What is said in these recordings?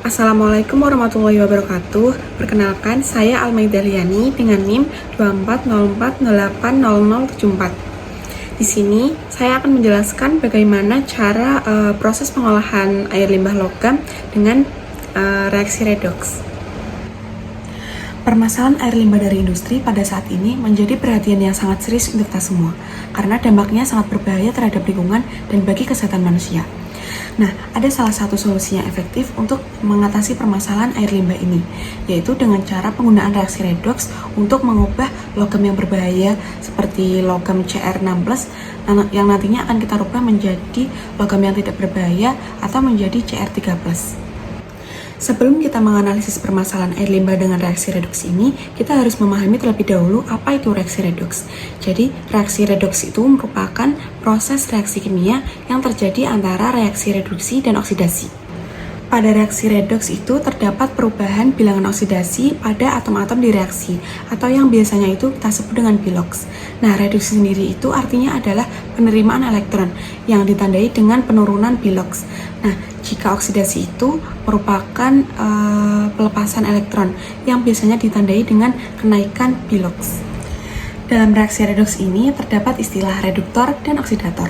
Assalamualaikum warahmatullahi wabarakatuh. Perkenalkan, saya Almaida Liani dengan NIM 2404080074. Di sini saya akan menjelaskan bagaimana cara proses pengolahan air limbah logam dengan reaksi redoks. Permasalahan air limbah dari industri pada saat ini menjadi perhatian yang sangat serius untuk kita semua, karena dampaknya sangat berbahaya terhadap lingkungan dan bagi kesehatan manusia. Nah, ada salah satu solusi yang efektif untuk mengatasi permasalahan air limbah ini, yaitu dengan cara penggunaan reaksi redoks untuk mengubah logam yang berbahaya seperti logam CR6+ yang nantinya akan kita rubah menjadi logam yang tidak berbahaya atau menjadi CR3+. Sebelum kita menganalisis permasalahan air limbah dengan reaksi redoks ini, kita harus memahami terlebih dahulu apa itu reaksi redoks. Jadi, reaksi redoks itu merupakan proses reaksi kimia yang terjadi antara reaksi reduksi dan oksidasi. Pada reaksi redoks itu terdapat perubahan bilangan oksidasi pada atom-atom di reaksi, atau yang biasanya itu kita sebut dengan biloks. Nah, reduksi sendiri itu artinya adalah penerimaan elektron yang ditandai dengan penurunan biloks. Nah, jika oksidasi itu merupakan pelepasan elektron yang biasanya ditandai dengan kenaikan biloks. Dalam reaksi redoks ini terdapat istilah reduktor dan oksidator.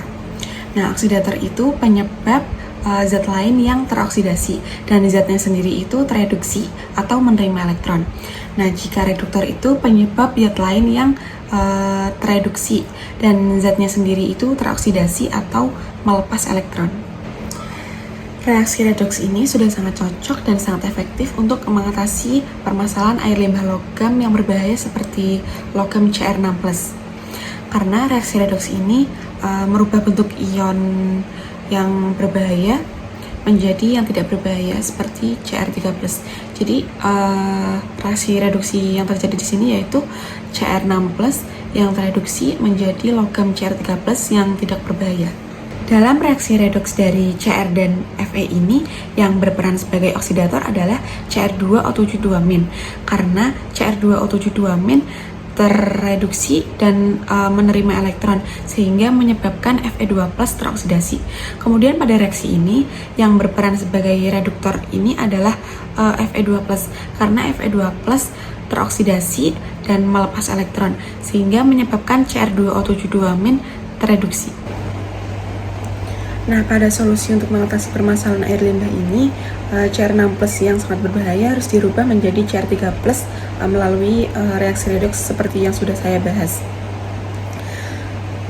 Nah, oksidator itu penyebab zat lain yang teroksidasi, dan zatnya sendiri itu tereduksi atau menerima elektron. Nah, jika reduktor itu penyebab zat lain yang tereduksi, dan zatnya sendiri itu teroksidasi atau melepas elektron. Reaksi redoks ini sudah sangat cocok dan sangat efektif untuk mengatasi permasalahan air limbah logam yang berbahaya seperti logam CR6+. Karena reaksi redoks ini merubah bentuk ion yang berbahaya menjadi yang tidak berbahaya seperti CR3+. Jadi reaksi reduksi yang terjadi di sini yaitu CR6+ yang tereduksi menjadi logam CR3+ yang tidak berbahaya. Dalam reaksi redoks dari CR dan Fe ini, yang berperan sebagai oksidator adalah Cr2O72- karena Cr2O72- tereduksi dan menerima elektron sehingga menyebabkan Fe2+ teroksidasi. Kemudian pada reaksi ini yang berperan sebagai reduktor ini adalah Fe2+, karena Fe2+ teroksidasi dan melepas elektron sehingga menyebabkan Cr2O72- tereduksi. Nah, pada solusi untuk mengatasi permasalahan air limbah ini, CR6+ yang sangat berbahaya harus dirubah menjadi CR3+ melalui reaksi redoks seperti yang sudah saya bahas.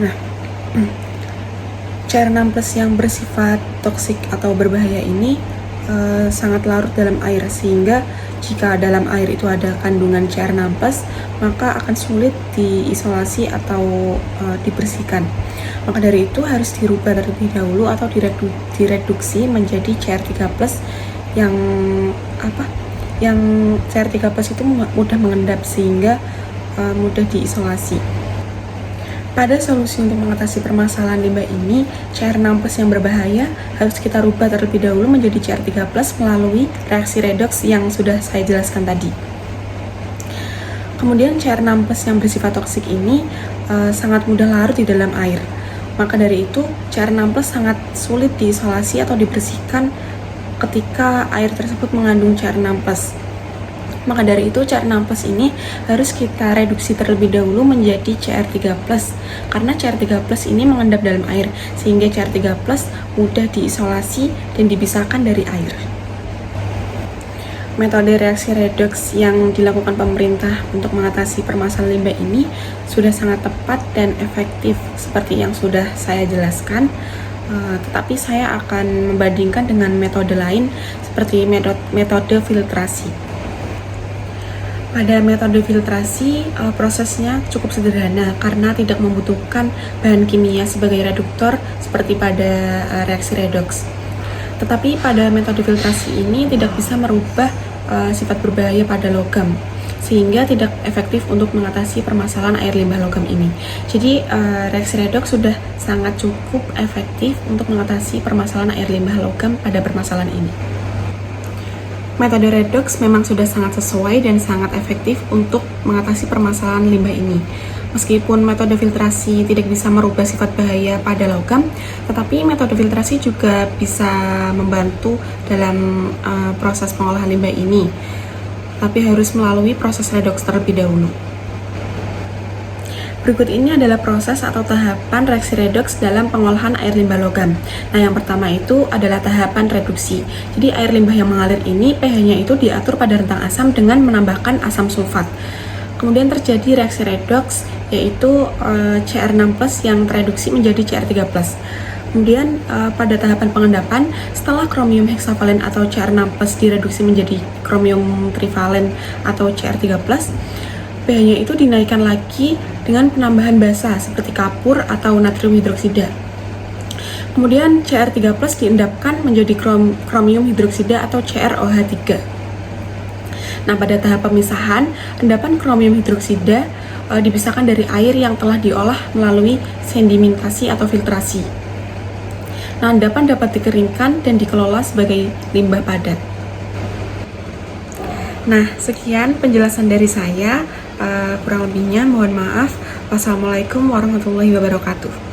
Nah, CR6+ yang bersifat toksik atau berbahaya ini sangat larut dalam air, sehingga jika dalam air itu ada kandungan CR6+, maka akan sulit diisolasi atau dibersihkan. Maka dari itu harus dirubah terlebih dahulu atau direduksi menjadi CR3+ yang CR3+ itu mudah mengendap sehingga mudah diisolasi. Pada solusi untuk mengatasi permasalahan limbah ini, CR6+ yang berbahaya harus kita rubah terlebih dahulu menjadi CR3+ melalui reaksi redoks yang sudah saya jelaskan tadi. Kemudian CR6+ yang bersifat toksik ini sangat mudah larut di dalam air. Maka dari itu, CR6+ sangat sulit diisolasi atau dibersihkan ketika air tersebut mengandung CR6+. Maka dari itu, CR6+ ini harus kita reduksi terlebih dahulu menjadi CR3+, karena CR3+ ini mengendap dalam air, sehingga CR3+ mudah diisolasi dan dipisahkan dari air. Metode reaksi redoks yang dilakukan pemerintah untuk mengatasi permasalahan limbah ini sudah sangat tepat dan efektif seperti yang sudah saya jelaskan, tetapi saya akan membandingkan dengan metode lain seperti metode filtrasi. Pada metode filtrasi, prosesnya cukup sederhana karena tidak membutuhkan bahan kimia sebagai reduktor seperti pada reaksi redoks. Tetapi pada metode filtrasi ini tidak bisa merubah sifat berbahaya pada logam, sehingga tidak efektif untuk mengatasi permasalahan air limbah logam ini. Jadi reaksi redoks sudah sangat cukup efektif untuk mengatasi permasalahan air limbah logam pada permasalahan ini. Metode redox memang sudah sangat sesuai dan sangat efektif untuk mengatasi permasalahan limbah ini. Meskipun metode filtrasi tidak bisa merubah sifat bahaya pada logam, tetapi metode filtrasi juga bisa membantu dalam proses pengolahan limbah ini. Tapi harus melalui proses redox terlebih dahulu. Berikut ini adalah proses atau tahapan reaksi redoks dalam pengolahan air limbah logam. Nah, yang pertama itu adalah tahapan reduksi. Jadi, air limbah yang mengalir ini pH-nya itu diatur pada rentang asam dengan menambahkan asam sulfat. Kemudian terjadi reaksi redoks, yaitu Cr6+ yang tereduksi menjadi Cr3+. Kemudian pada tahapan pengendapan, setelah kromium heksavalen atau Cr6+ direduksi menjadi kromium trivalen atau Cr3+, pH-nya itu dinaikkan lagi dengan penambahan basa seperti kapur atau natrium hidroksida. Kemudian Cr3+ diendapkan menjadi kromium hidroksida atau CrOH3. Nah, pada tahap pemisahan, endapan kromium hidroksida dipisahkan dari air yang telah diolah melalui sedimentasi atau filtrasi. Nah, endapan dapat dikeringkan dan dikelola sebagai limbah padat. Nah, sekian penjelasan dari saya. Kurang lebihnya mohon maaf. Wassalamualaikum warahmatullahi wabarakatuh.